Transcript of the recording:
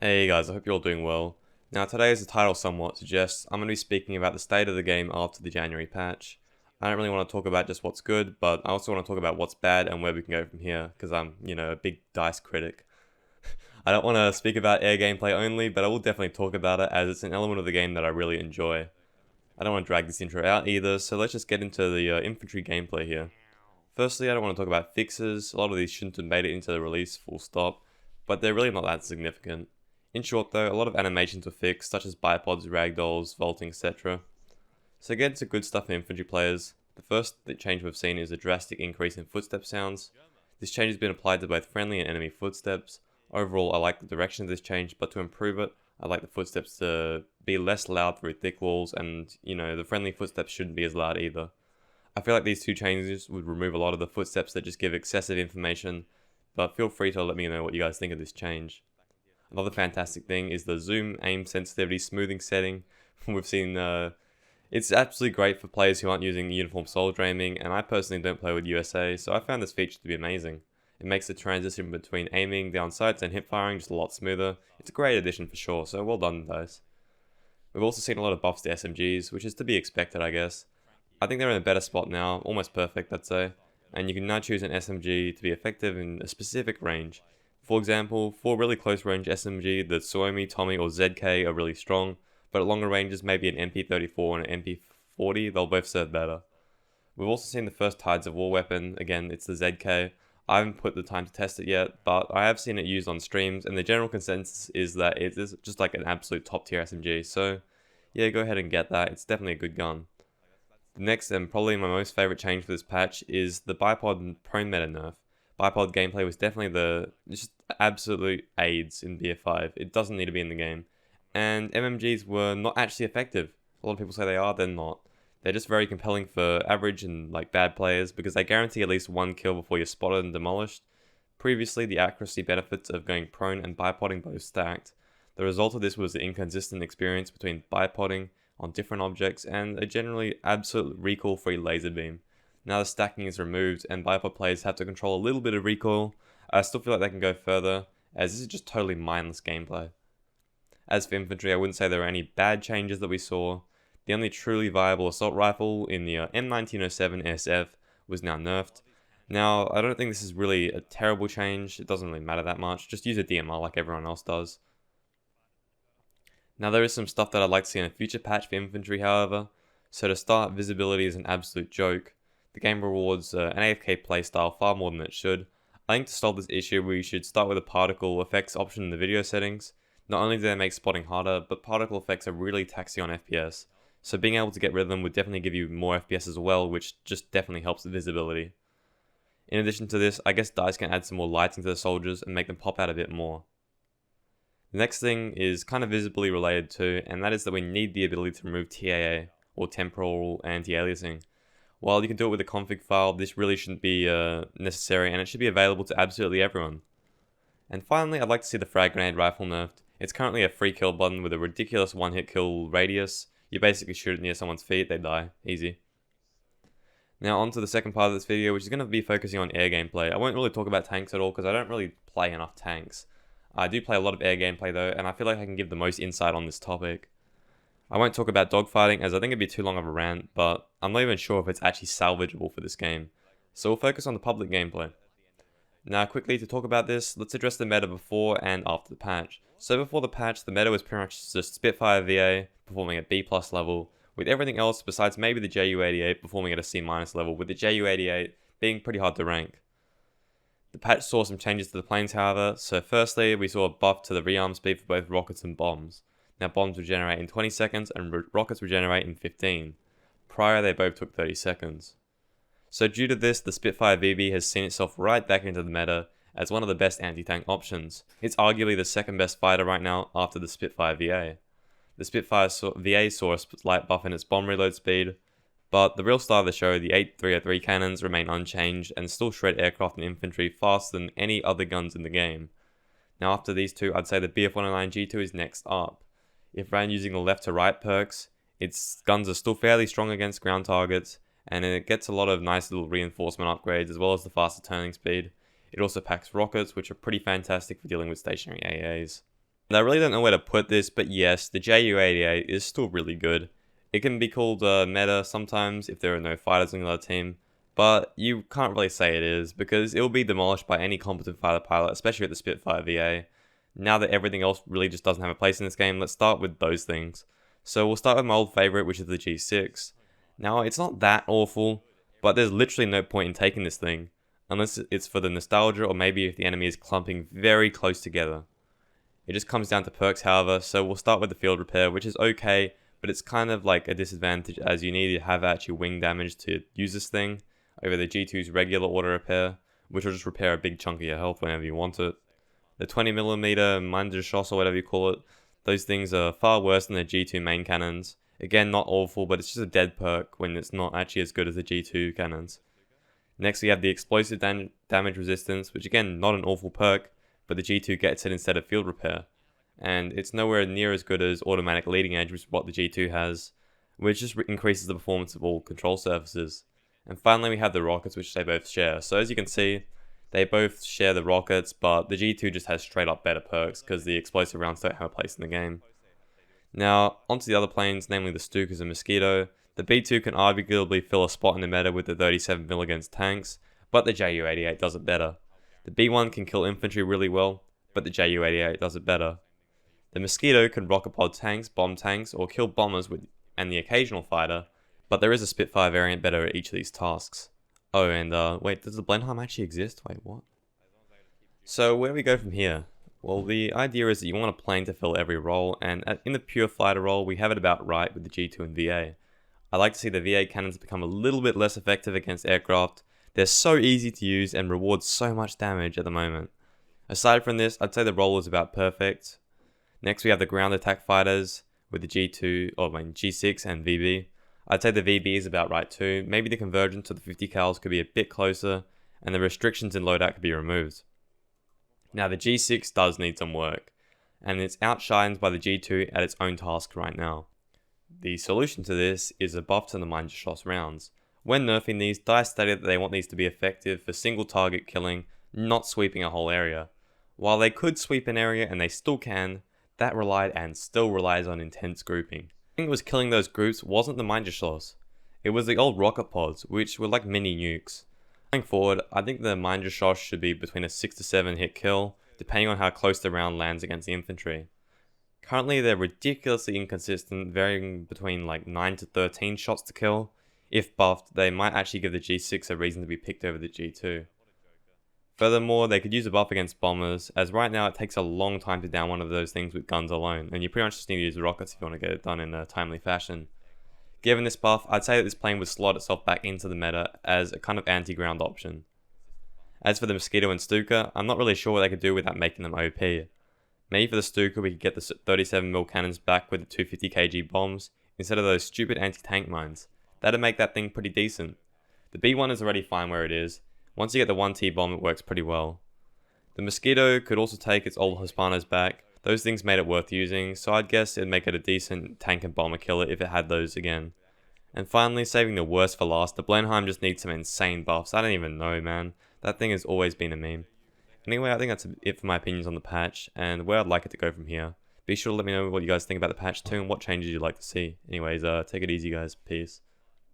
Hey guys, I hope you're all doing well. Now today, as the title somewhat suggests, I'm going to be speaking about the state of the game after the January patch. I don't really want to talk about just what's good, but I also want to talk about what's bad and where we can go from here, because I'm, a big DICE critic. I don't want to speak about air gameplay only, but I will definitely talk about it as it's an element of the game that I really enjoy. I don't want to drag this intro out either, so let's just get into the infantry gameplay here. Firstly, I don't want to talk about fixes. A lot of these shouldn't have made it into the release, full stop, but they're really not that significant. In short though, a lot of animations were fixed, such as bipods, ragdolls, vaulting, etc. So again, to good stuff for infantry players. The first change we've seen is a drastic increase in footstep sounds. This change has been applied to both friendly and enemy footsteps. Overall, I like the direction of this change, but to improve it, I like the footsteps to be less loud through thick walls, and the friendly footsteps shouldn't be as loud either. I feel like these two changes would remove a lot of the footsteps that just give excessive information, but feel free to let me know what you guys think of this change. Another fantastic thing is the zoom, aim, sensitivity, smoothing setting. We've seen it's absolutely great for players who aren't using uniform soldier aiming, and I personally don't play with USA, so I found this feature to be amazing. It makes the transition between aiming down sights and hip firing just a lot smoother. It's a great addition for sure, so well done guys. We've also seen a lot of buffs to SMGs, which is to be expected I guess. I think they're in a better spot now, almost perfect I'd say, and you can now choose an SMG to be effective in a specific range. For example, for really close range SMG, the Suomi, Tommy or ZK are really strong, but at longer ranges maybe an MP34 and an MP40, they'll both serve better. We've also seen the first Tides of War weapon, again it's the ZK. I haven't put the time to test it yet, but I have seen it used on streams, and the general consensus is that it is just like an absolute top tier SMG, so yeah, go ahead and get that, it's definitely a good gun. The next and probably my most favourite change for this patch is the Bipod and prone meta nerf. Bipod gameplay was definitely just absolute AIDS in BF5. It doesn't need to be in the game. And MMGs were not actually effective. A lot of people say they are, they're not. They're just very compelling for average and bad players because they guarantee at least one kill before you're spotted and demolished. Previously, the accuracy benefits of going prone and bipoding both stacked. The result of this was an inconsistent experience between bipoding on different objects and a generally absolute recoil-free laser beam. Now the stacking is removed and bipod players have to control a little bit of recoil. I still feel like they can go further, as this is just totally mindless gameplay. As for infantry, I wouldn't say there were any bad changes that we saw. The only truly viable assault rifle in the M1907 SF was now nerfed. Now, I don't think this is really a terrible change, it doesn't really matter that much, just use a DMR like everyone else does. Now there is some stuff that I'd like to see in a future patch for infantry however. So to start, visibility is an absolute joke. The game rewards an AFK playstyle far more than it should. I think to solve this issue we should start with a particle effects option in the video settings. Not only do they make spotting harder, but particle effects are really taxing on FPS. So being able to get rid of them would definitely give you more FPS as well, which just definitely helps with visibility. In addition to this, I guess DICE can add some more lighting to the soldiers and make them pop out a bit more. The next thing is kind of visibly related to, and that is that we need the ability to remove TAA, or Temporal Anti-Aliasing. While you can do it with a config file, this really shouldn't be necessary, and it should be available to absolutely everyone. And finally, I'd like to see the frag grenade rifle nerfed. It's currently a free kill button with a ridiculous one-hit kill radius. You basically shoot it near someone's feet, they die. Easy. Now on to the second part of this video, which is going to be focusing on air gameplay. I won't really talk about tanks at all, because I don't really play enough tanks. I do play a lot of air gameplay though, and I feel like I can give the most insight on this topic. I won't talk about dogfighting as I think it'd be too long of a rant, but I'm not even sure if it's actually salvageable for this game. So we'll focus on the public gameplay. Now quickly to talk about this, let's address the meta before and after the patch. So before the patch, the meta was pretty much just Spitfire VA performing at B+ level, with everything else besides maybe the JU-88 performing at a C- level, with the JU-88 being pretty hard to rank. The patch saw some changes to the planes however, so firstly we saw a buff to the rearm speed for both rockets and bombs. Now bombs regenerate in 20 seconds and rockets regenerate in 15. Prior they both took 30 seconds. So due to this, the Spitfire VB has seen itself right back into the meta as one of the best anti-tank options. It's arguably the second best fighter right now after the Spitfire VA. The Spitfire VA saw a slight buff in its bomb reload speed, but the real star of the show, the 8303 cannons, remain unchanged and still shred aircraft and infantry faster than any other guns in the game. Now after these two, I'd say the BF-109G2 is next up. If ran using the left to right perks, its guns are still fairly strong against ground targets, and it gets a lot of nice little reinforcement upgrades as well as the faster turning speed. It also packs rockets, which are pretty fantastic for dealing with stationary AAs. And I really don't know where to put this, but yes, the JU-88 is still really good. It can be called meta sometimes if there are no fighters on the other team, but you can't really say it is, because it will be demolished by any competent fighter pilot, especially at the Spitfire VA. Now that everything else really just doesn't have a place in this game, let's start with those things. So we'll start with my old favourite, which is the G6. Now, it's not that awful, but there's literally no point in taking this thing, unless it's for the nostalgia or maybe if the enemy is clumping very close together. It just comes down to perks, however, so we'll start with the field repair, which is okay, but it's kind of like a disadvantage as you need to have actually wing damage to use this thing over the G2's regular auto repair, which will just repair a big chunk of your health whenever you want it. The 20mm Manja Shots or whatever you call it, those things are far worse than the G2 main cannons. Again, not awful, but it's just a dead perk when it's not actually as good as the G2 cannons. Next we have the explosive damage resistance, which again, not an awful perk, but the G2 gets it instead of field repair. And it's nowhere near as good as automatic leading edge, which is what the G2 has, which just increases the performance of all control surfaces. And finally we have the rockets, which they both share. So as you can see, they both share the rockets, but the G2 just has straight up better perks because the explosive rounds don't have a place in the game. Now, onto the other planes, namely the Stukas and Mosquito. The B2 can arguably fill a spot in the meta with the 37mm against tanks, but the JU-88 does it better. The B1 can kill infantry really well, but the JU-88 does it better. The Mosquito can rocket pod tanks, bomb tanks, or kill bombers and the occasional fighter, but there is a Spitfire variant better at each of these tasks. Oh, and wait, does the Blenheim actually exist? Wait, what? So where do we go from here? Well, the idea is that you want a plane to fill every role, and in the pure fighter role, we have it about right with the G2 and VA. I like to see the VA cannons become a little bit less effective against aircraft. They're so easy to use and reward so much damage at the moment. Aside from this, I'd say the role is about perfect. Next we have the ground attack fighters with the G6 and VB. I'd say the VB is about right too. Maybe the convergence to the 50 cals could be a bit closer, and the restrictions in loadout could be removed. Now the G6 does need some work, and it's outshined by the G2 at its own task right now. The solution to this is a buff to the Manja Shots rounds. When nerfing these, DICE stated that they want these to be effective for single target killing, not sweeping a whole area. While they could sweep an area, and they still can, that relied and still relies on intense grouping. The thing that was killing those groups wasn't the Manja Shots. It was the old rocket pods, which were like mini nukes. Going forward, I think the Manja Shots should be between a 6 to 7 hit kill, depending on how close the round lands against the infantry. Currently they're ridiculously inconsistent, varying between like 9 to 13 shots to kill. If buffed, they might actually give the G6 a reason to be picked over the G2. Furthermore, they could use a buff against bombers, as right now it takes a long time to down one of those things with guns alone, and you pretty much just need to use rockets if you want to get it done in a timely fashion. Given this buff, I'd say that this plane would slot itself back into the meta as a kind of anti-ground option. As for the Mosquito and Stuka, I'm not really sure what they could do without making them OP. Maybe for the Stuka we could get the 37mm cannons back with the 250 kg bombs, instead of those stupid anti-tank mines. That'd make that thing pretty decent. The B1 is already fine where it is. Once you get the 1T bomb, it works pretty well. The Mosquito could also take its old Hispanos back. Those things made it worth using, so I'd guess it'd make it a decent tank and bomber killer if it had those again. And finally, saving the worst for last, the Blenheim just needs some insane buffs. I don't even know, man. That thing has always been a meme. Anyway, I think that's it for my opinions on the patch, and where I'd like it to go from here. Be sure to let me know what you guys think about the patch too, and what changes you'd like to see. Anyways, take it easy guys. Peace.